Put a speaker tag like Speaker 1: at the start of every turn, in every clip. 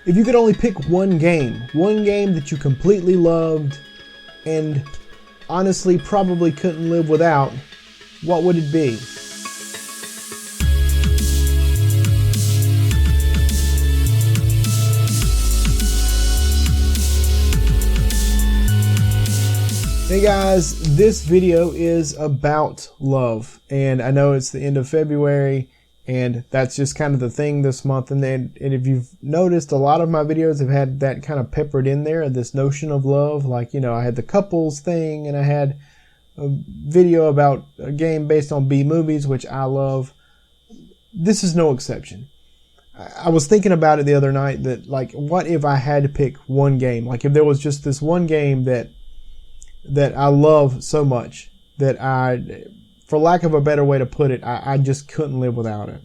Speaker 1: If you could only pick one game that you completely loved and honestly probably couldn't live without, what would it be? Hey guys, this video is about love, and I know it's the end of February, and that's just kind of the thing this month. And if you've noticed, a lot of my videos have had that kind of peppered in there, this notion of love. Like, you know, I had the couples thing, and I had a video about a game based on B movies, which I love. This is no exception. I was thinking about it the other night that, like, what if I had to pick one game? Like, if there was just this one game that I love so much that I, for lack of a better way to put it, I just couldn't live without it,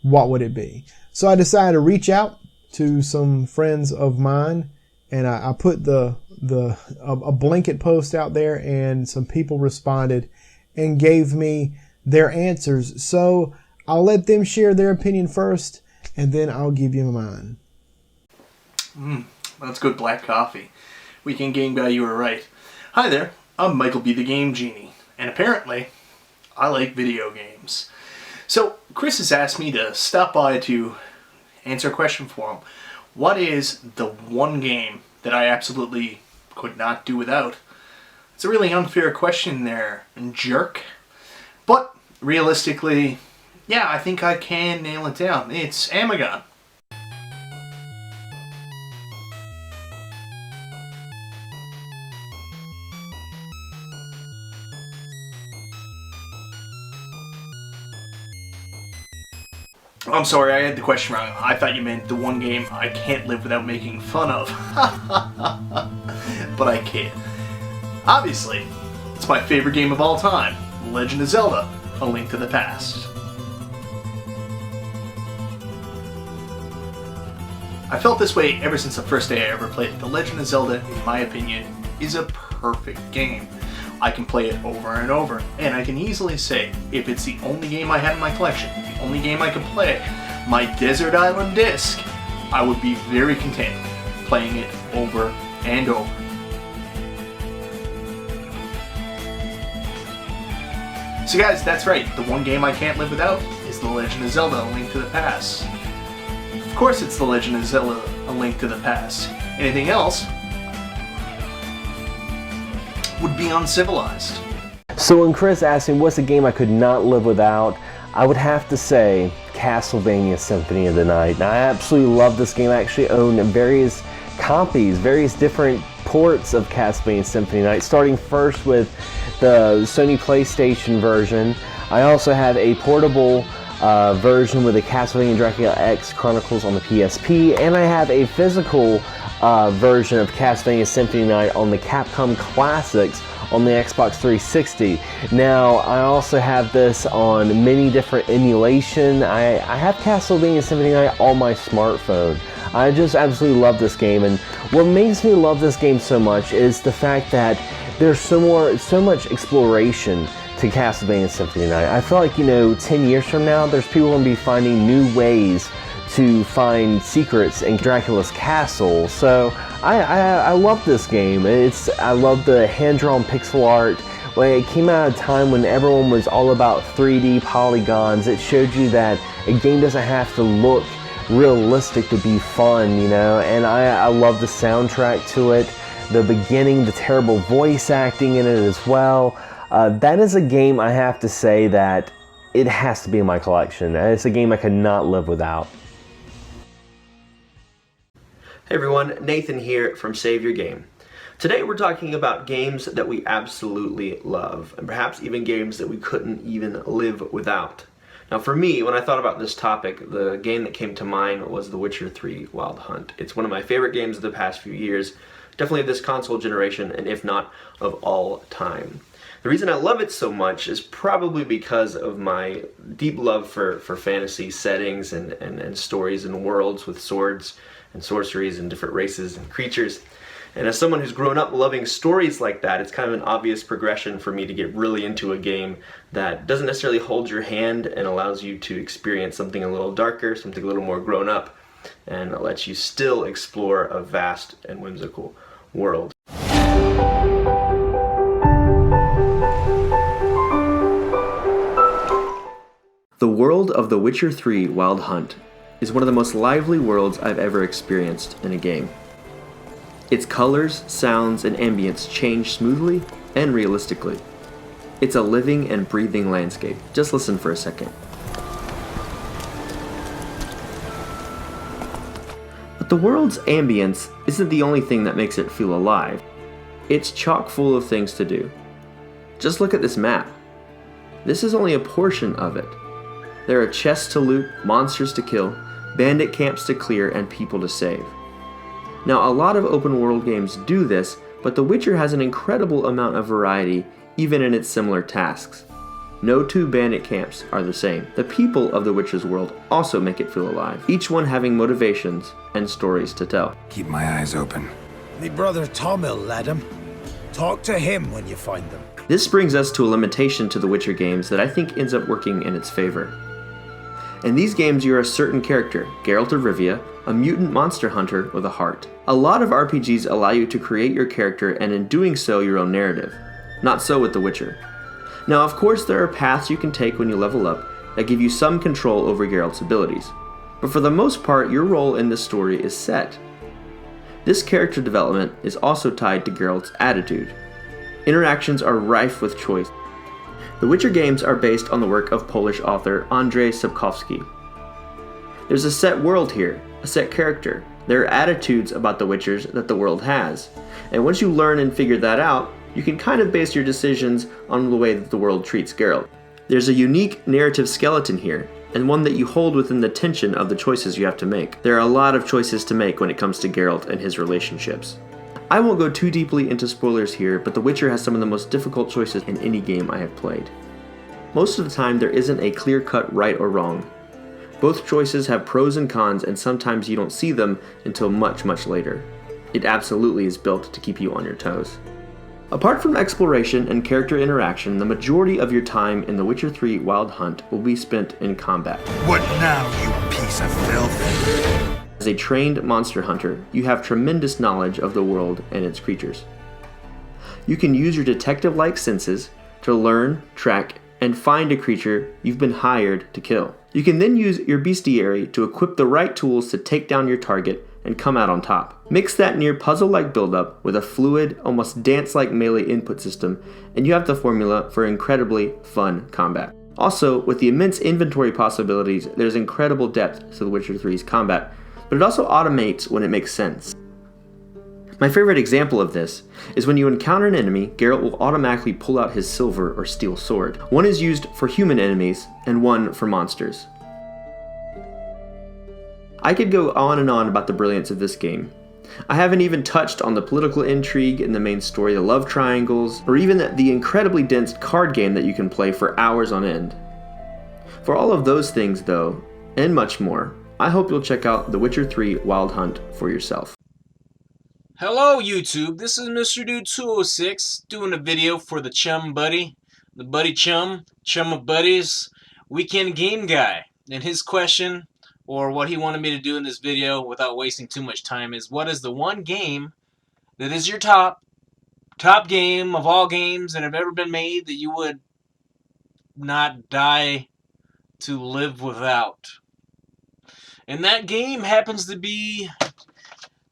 Speaker 1: what would it be? So I decided to reach out to some friends of mine, and I put a blanket post out there, and some people responded and gave me their answers. So I'll let them share their opinion first, and then I'll give you mine.
Speaker 2: That's good black coffee. Weekend Game Guy, you were right. Hi there, I'm MichaelBtheGameGenie, and apparently, I like video games. So, Chris has asked me to stop by to answer a question for him. What is the one game that I absolutely could not do without? It's a really unfair question there, jerk. But, realistically, yeah, I think I can nail it down. It's Amagon. I'm sorry, I had the question wrong. I thought you meant the one game I can't live without making fun of. But I can't. Obviously, it's my favorite game of all time, Legend of Zelda: A Link to the Past. I felt this way ever since the first day I ever played it. The Legend of Zelda, in my opinion, is a perfect game. I can play it over and over, and I can easily say, if it's the only game I had in my collection, the only game I could play, my Desert Island disc, I would be very content playing it over and over. So guys, that's right, the one game I can't live without is The Legend of Zelda: A Link to the Past. Of course it's The Legend of Zelda: A Link to the Past. Anything else would be uncivilized.
Speaker 3: So when Chris asked me what's a game I could not live without, I would have to say Castlevania Symphony of the Night. Now, I absolutely love this game. I actually own various copies, various different ports of Castlevania Symphony of the Night, starting first with the Sony PlayStation version. I also have a portable version with the Castlevania Dracula X Chronicles on the PSP, and I have a physical version of Castlevania Symphony of the Night on the Capcom Classics on the Xbox 360. Now, I also have this on many different emulation. I have Castlevania Symphony of the Night on my smartphone. I just absolutely love this game, and what makes me love this game so much is the fact that there's so much exploration to Castlevania Symphony of the Night. I feel like, you know, 10 years from now, there's people going to be finding new ways to find secrets in Dracula's castle. So I love this game. I love the hand-drawn pixel art. When it came out at a time when everyone was all about 3D polygons, it showed you that a game doesn't have to look realistic to be fun, you know. And I love the soundtrack to it, the beginning, the terrible voice acting in it as well. That is a game, I have to say, that it has to be in my collection. It's a game I could not live without.
Speaker 4: Hey everyone, Nathan here from Save Your Game. Today we're talking about games that we absolutely love, and perhaps even games that we couldn't even live without. Now for me, when I thought about this topic, the game that came to mind was The Witcher 3 Wild Hunt. It's one of my favorite games of the past few years, definitely of this console generation, and if not, of all time. The reason I love it so much is probably because of my deep love for fantasy settings and stories and worlds with swords and sorceries and different races and creatures. And as someone who's grown up loving stories like that, it's kind of an obvious progression for me to get really into a game that doesn't necessarily hold your hand and allows you to experience something a little darker, something a little more grown up. and it lets you still explore a vast and whimsical world. The world of The Witcher 3 Wild Hunt is one of the most lively worlds I've ever experienced in a game. Its colors, sounds, and ambience change smoothly and realistically. It's a living and breathing landscape. Just listen for a second. But the world's ambience isn't the only thing that makes it feel alive. It's chock full of things to do. Just look at this map. This is only a portion of it. There are chests to loot, monsters to kill, bandit camps to clear, and people to save. Now, a lot of open world games do this, but The Witcher has an incredible amount of variety even in its similar tasks. No two bandit camps are the same. The people of The Witcher's world also make it feel alive, each one having motivations and stories to tell.
Speaker 5: Keep my eyes open.
Speaker 6: Me brother Tomil led him. Talk to him when you find them.
Speaker 4: This brings us to a limitation to The Witcher games that I think ends up working in its favor. In these games, you're a certain character, Geralt of Rivia, a mutant monster hunter with a heart. A lot of RPGs allow you to create your character and in doing so your own narrative. Not so with The Witcher. Now, of course, there are paths you can take when you level up that give you some control over Geralt's abilities. But for the most part, your role in this story is set. This character development is also tied to Geralt's attitude. Interactions are rife with choice. The Witcher games are based on the work of Polish author Andrzej Sapkowski. There's a set world here, a set character. There are attitudes about the Witchers that the world has. And once you learn and figure that out, you can kind of base your decisions on the way that the world treats Geralt. There's a unique narrative skeleton here, and one that you hold within the tension of the choices you have to make. There are a lot of choices to make when it comes to Geralt and his relationships. I won't go too deeply into spoilers here, but The Witcher has some of the most difficult choices in any game I have played. Most of the time, there isn't a clear-cut right or wrong. Both choices have pros and cons, and sometimes you don't see them until much, much later. It absolutely is built to keep you on your toes. Apart from exploration and character interaction, the majority of your time in The Witcher 3 Wild Hunt will be spent in combat.
Speaker 5: What now, you piece of filth?
Speaker 4: As a trained monster hunter, you have tremendous knowledge of the world and its creatures. You can use your detective-like senses to learn, track, and find a creature you've been hired to kill. You can then use your bestiary to equip the right tools to take down your target and come out on top. Mix that near puzzle-like build-up with a fluid, almost dance-like melee input system, and you have the formula for incredibly fun combat. Also, with the immense inventory possibilities, there's incredible depth to The Witcher 3's combat, but it also automates when it makes sense. My favorite example of this is when you encounter an enemy, Geralt will automatically pull out his silver or steel sword. One is used for human enemies, and one for monsters. I could go on and on about the brilliance of this game. I haven't even touched on the political intrigue in the main story, the love triangles, or even the incredibly dense card game that you can play for hours on end. For all of those things, though, and much more, I hope you'll check out The Witcher 3 Wild Hunt for yourself.
Speaker 7: Hello YouTube, this is Mr. Dude 206 doing a video for the Chum Buddy, the Buddy Chum of Buddies, Weekend Game Guy. And his question, or what he wanted me to do in this video without wasting too much time, is what is the one game that is your top game of all games that have ever been made that you would not die to live without? And that game happens to be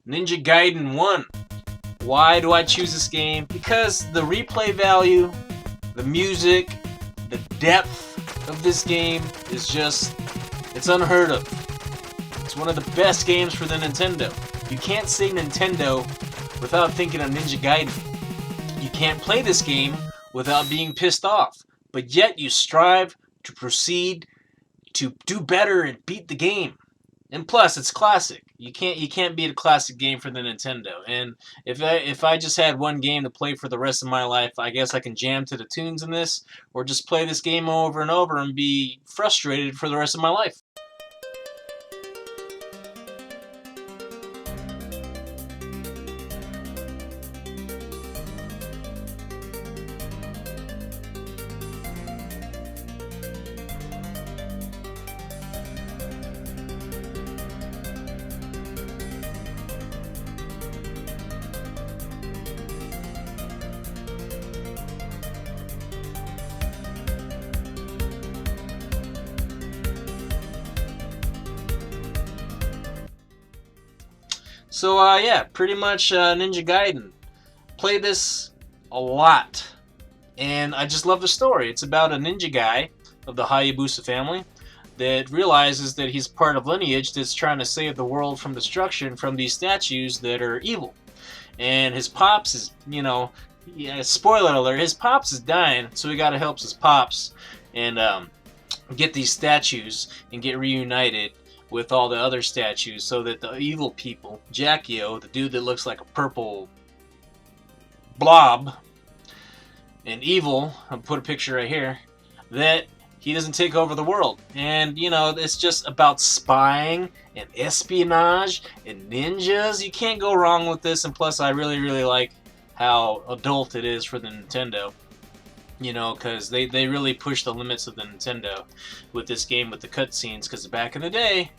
Speaker 7: Ninja Gaiden 1. Why do I choose this game? Because the replay value, the music, the depth of this game is just, it's unheard of. It's one of the best games for the Nintendo. You can't say Nintendo without thinking of Ninja Gaiden. You can't play this game without being pissed off, but yet you strive to proceed to do better and beat the game. And plus, it's classic. You can't beat a classic game for the Nintendo. And if I just had one game to play for the rest of my life, I guess I can jam to the tunes in this, or just play this game over and over and be frustrated for the rest of my life. So yeah, pretty much Ninja Gaiden. Play this a lot, and I just love the story. It's about a ninja guy of the Hayabusa family that realizes that he's part of lineage that's trying to save the world from destruction from these statues that are evil. And his pops is, yeah, spoiler alert, his pops is dying, so he gotta help his pops and get these statues and get reunited with all the other statues so that the evil people, Jackio, the dude that looks like a purple blob, and evil, I'll put a picture right here, that he doesn't take over the world. And, it's just about spying and espionage and ninjas. You can't go wrong with this, and plus I really, really like how adult it is for the Nintendo. Because they really push the limits of the Nintendo with this game with the cutscenes, because back in the day,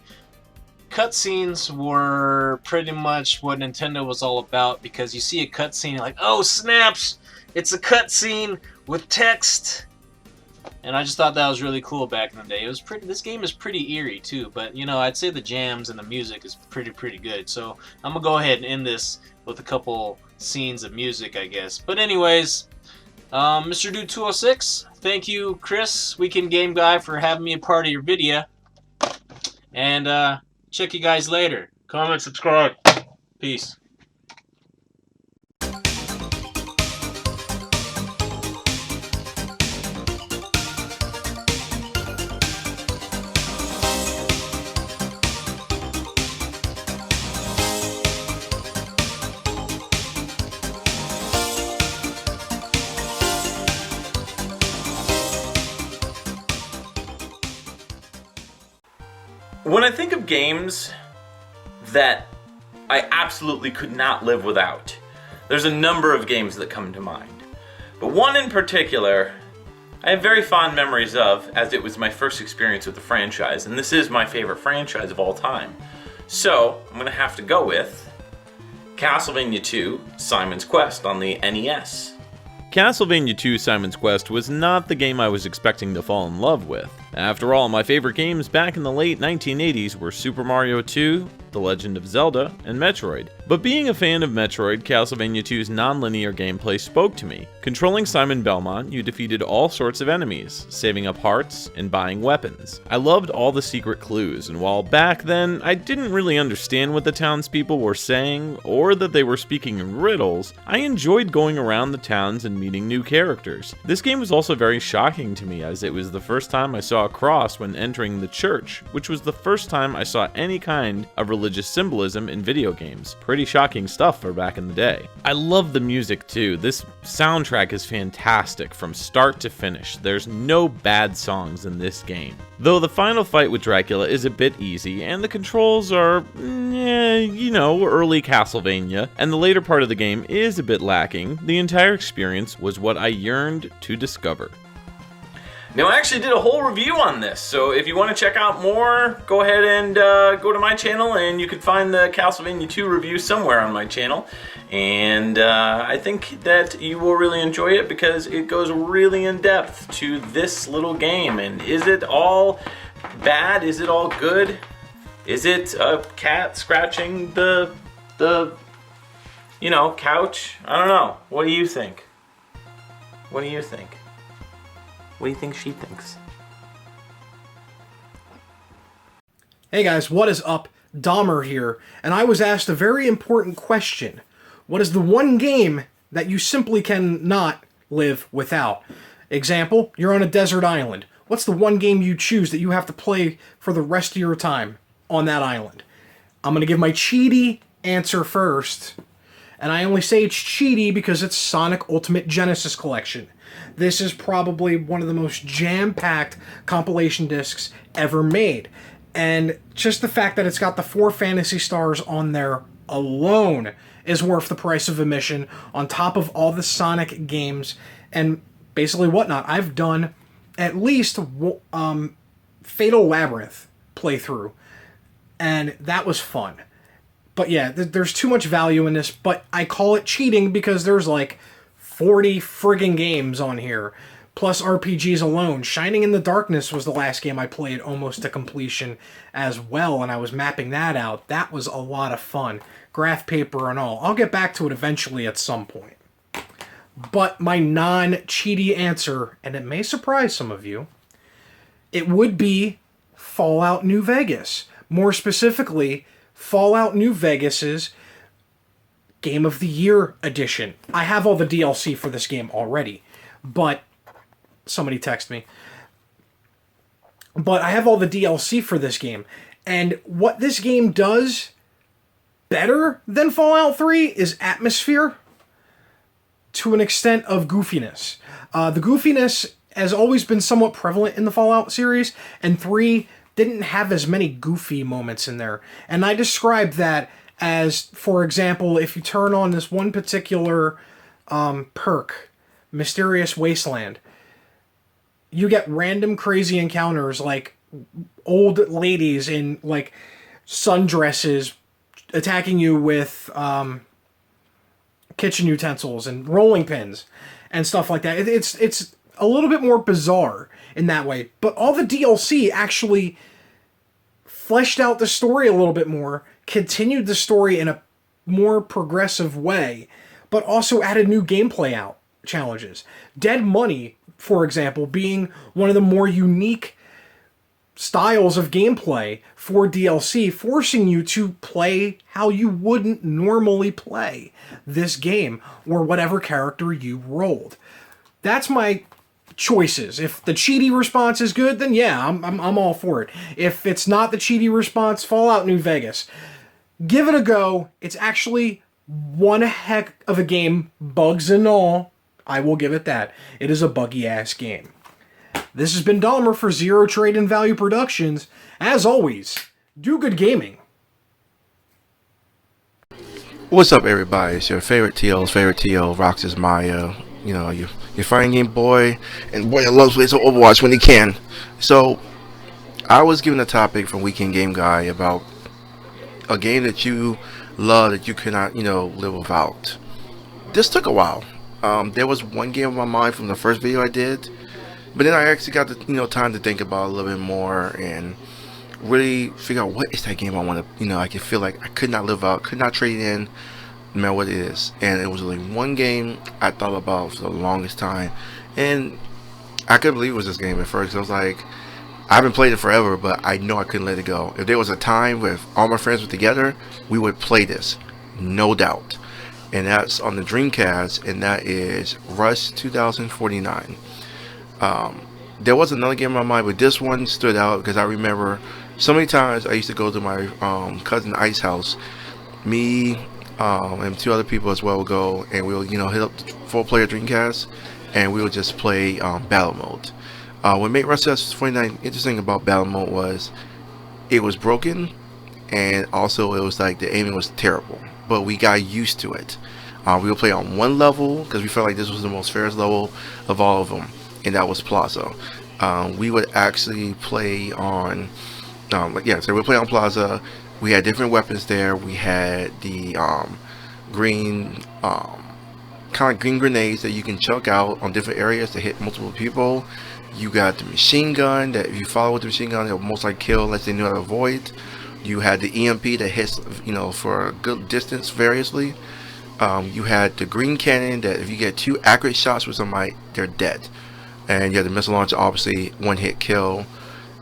Speaker 7: cutscenes were pretty much what Nintendo was all about, because you see a cutscene, you're like, oh snaps, it's a cutscene with text. And I just thought that was really cool back in the day. It was pretty. This game is pretty eerie too, but I'd say the jams and the music is pretty good. So I'm gonna go ahead and end this with a couple scenes of music, I guess. But anyways, Mr. Dude 206, thank you, Chris, Weekend Game Guy, for having me a part of your video. And check you guys later. Comment, subscribe. Peace.
Speaker 8: When I think of games that I absolutely could not live without, there's a number of games that come to mind. But one in particular, I have very fond memories of, as it was my first experience with the franchise, and this is my favorite franchise of all time. So, I'm going to have to go with Castlevania II: Simon's Quest on the NES. Castlevania II: Simon's Quest was not the game I was expecting to fall in love with. After all, my favorite games back in the late 1980s were Super Mario 2, The Legend of Zelda, and Metroid. But being a fan of Metroid, Castlevania 2's non-linear gameplay spoke to me. Controlling Simon Belmont, you defeated all sorts of enemies, saving up hearts and buying weapons. I loved all the secret clues, and while back then I didn't really understand what the townspeople were saying, or that they were speaking in riddles, I enjoyed going around the towns and meeting new characters. This game was also very shocking to me, as it was the first time I saw a cross when entering the church, which was the first time I saw any kind of religious symbolism in video games. Pretty shocking stuff for back in the day. I love the music too. This soundtrack is fantastic from start to finish. There's no bad songs in this game. Though the final fight with Dracula is a bit easy, and the controls are, early Castlevania, and the later part of the game is a bit lacking, the entire experience was what I yearned to discover. Now, I actually did a whole review on this, so if you want to check out more, go ahead and go to my channel, and you can find the Castlevania 2 review somewhere on my channel. And I think that you will really enjoy it because it goes really in depth to this little game. And is it all bad? Is it all good? Is it a cat scratching the couch? I don't know. What do you think? What do you think? What do you think she thinks?
Speaker 9: Hey guys, what is up? Dahmer here, and I was asked a very important question. What is the one game that you simply cannot live without? Example, you're on a desert island. What's the one game you choose that you have to play for the rest of your time on that island? I'm going to give my cheaty answer first. And I only say it's cheaty because it's Sonic Ultimate Genesis Collection. This is probably one of the most jam-packed compilation discs ever made. And just the fact that it's got the 4 Phantasy Stars on there alone is worth the price of admission, on top of all the Sonic games and basically whatnot. I've done at least Fatal Labyrinth playthrough, and that was fun. But yeah, there's too much value in this, but I call it cheating because there's like 40 friggin' games on here. plus RPGs alone. Shining in the Darkness was the last game I played almost to completion as well, and I was mapping that out. That was a lot of fun. Graph paper and all. I'll get back to it eventually at some point. But my non-cheaty answer, and it may surprise some of you, it would be Fallout New Vegas. More specifically, Fallout New Vegas's Game of the Year edition. I have all the DLC for this game already, but somebody text me. But I have all the DLC for this game, and what this game does better than Fallout 3 is atmosphere to an extent of goofiness. The goofiness has always been somewhat prevalent in the Fallout series, and 3 didn't have as many goofy moments in there. And I describe that as, for example, if you turn on this one particular perk, Mysterious Wasteland, you get random crazy encounters like old ladies in like sundresses attacking you with kitchen utensils and rolling pins and stuff like that. It's a little bit more bizarre in that way, but all the DLC actually fleshed out the story a little bit more, continued the story in a more progressive way, but also added new gameplay challenges. Dead Money, for example, being one of the more unique styles of gameplay for DLC, forcing you to play how you wouldn't normally play this game or whatever character you rolled. That's my choices. If the cheaty response is good, then yeah, I'm all for it. If it's not the cheaty response, Fallout New Vegas. Give it a go. It's actually one heck of a game, bugs and all. I will give it that. It is a buggy-ass game. This has been Dahmer for Zero Trade and Value Productions. As always, do good gaming.
Speaker 10: What's up, everybody? It's your favorite TO, Roxus Maya. You know, your fighting game boy, and boy that loves playing some Overwatch when he can. So, I was given a topic from Weekend Game Guy about a game that you love that you cannot, live without. This took a while. There was one game on my mind from the first video I did, but then I actually got the time to think about it a little bit more and really figure out what is that game I want to, I can feel like I could not live out, could not trade in, no matter what it is. And it was only one game I thought about for the longest time, and I couldn't believe it was this game at first. I was like, I haven't played it forever, but I know I couldn't let it go. If there was a time where all my friends were together, we would play this, no doubt. And that's on the Dreamcast, and that is Rush 2049. There was another game in my mind, but this one stood out because I remember so many times I used to go to my cousin Ice's house. Me and two other people as well would go, and we'll hit up the 4-player Dreamcast, and we would just play battle mode. What made Rush 2049 interesting about battle mode was it was broken, and also it was like the aiming was terrible, but we got used to it. We would play on one level because we felt like this was the most fairest level of all of them, and that was Plaza. We would actually play on so we would play on Plaza. We had different weapons there. We had the green kind of green grenades that you can chuck out on different areas to hit multiple people. You got the machine gun that if you follow with the machine gun, it'll most likely kill unless they knew how to avoid. You had the EMP that hits for a good distance variously. You had the green cannon that if you get 2 accurate shots with somebody, they're dead. And you had the missile launcher, obviously one hit kill.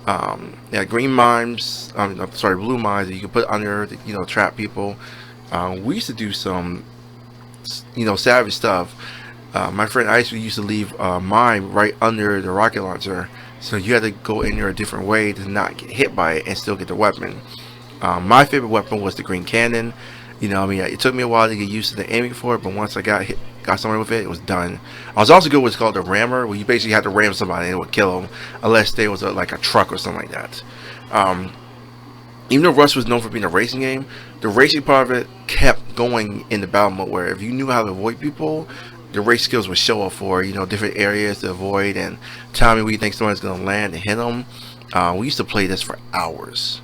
Speaker 10: Yeah, green mines, blue mines that you can put under to trap people. We used to do some savage stuff. My friend Ice used to leave mine right under the rocket launcher, so you had to go in there a different way to not get hit by it and still get the weapon. My favorite weapon was the green cannon. It took me a while to get used to the aiming for it, but once I got somewhere with it, it was done. I was also good with what's called the rammer, where you basically had to ram somebody and it would kill them, unless there was like a truck or something like that. Even though Rush was known for being a racing game, the racing part of it kept going in the battle mode, where if you knew how to avoid people, the race skills would show up for different areas to avoid and timing where you think someone's going to land and hit them. We used to play this for hours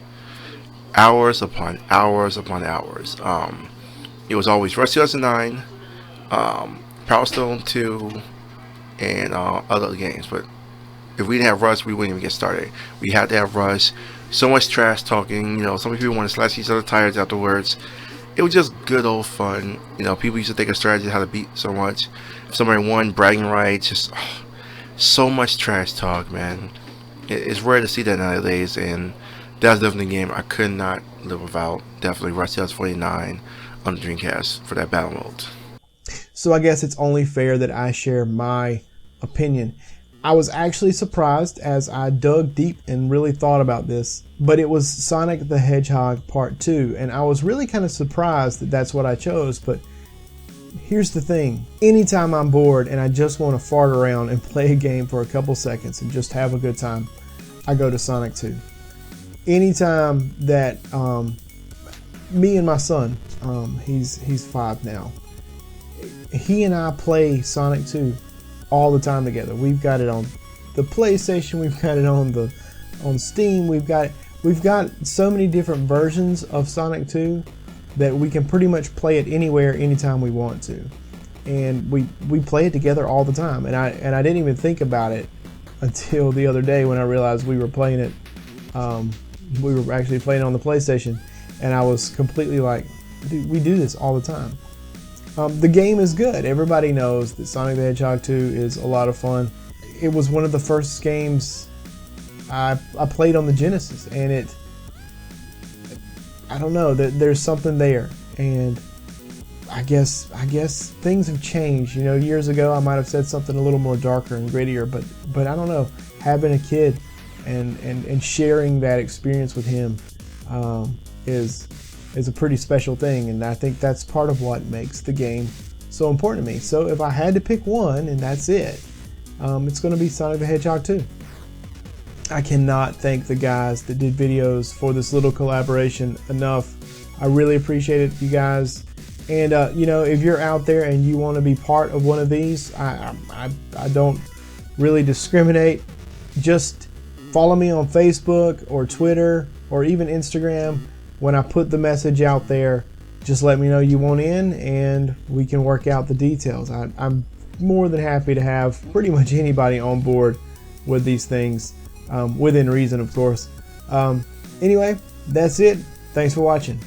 Speaker 10: upon hours upon hours. It was always Rush 2009, Power Stone 2, and other games. But if we didn't have Russ, we wouldn't even get started. We had to have Russ. So much trash talking. You know, some people want to slash each other tires afterwards. It was just good old fun. You know, people used to think of strategy how to beat so much. If somebody won, bragging rights, just so much trash talk, man. It's rare to see that nowadays, and that's definitely a game I could not live without. Definitely Rush Tales 49 on the Dreamcast for that battle mode.
Speaker 1: So I guess it's only fair that I share my opinion. I was actually surprised as I dug deep and really thought about this, but it was Sonic the Hedgehog Part 2, and I was really kind of surprised that that's what I chose. But here's the thing, anytime I'm bored and I just want to fart around and play a game for a couple seconds and just have a good time, I go to Sonic 2. Anytime that me and my son, he's 5 now, he and I play Sonic 2 all the time together. We've got it on the PlayStation, we've got it on Steam, we've got so many different versions of Sonic 2 that we can pretty much play it anywhere, anytime we want to. And we play it together all the time. And I didn't even think about it until the other day when I realized we were playing it. We were actually playing it on the PlayStation, and I was completely like, dude, we do this all the time. The game is good. Everybody knows that Sonic the Hedgehog 2 is a lot of fun. It was one of the first games I played on the Genesis, and I don't know, there's something there. And I guess things have changed. You know, years ago I might have said something a little more darker and grittier, but I don't know. Having a kid and sharing that experience with him is a pretty special thing, and I think that's part of what makes the game so important to me. So if I had to pick one, and that's it, it's going to be Sonic the Hedgehog 2. I cannot thank the guys that did videos for this little collaboration enough. I really appreciate it, you guys. And you know, if you're out there and you want to be part of one of these, I don't really discriminate. Just follow me on Facebook or Twitter or even Instagram. When I put the message out there, just let me know you want in, and we can work out the details. I'm more than happy to have pretty much anybody on board with these things, within reason, of course. Anyway, that's it. Thanks for watching.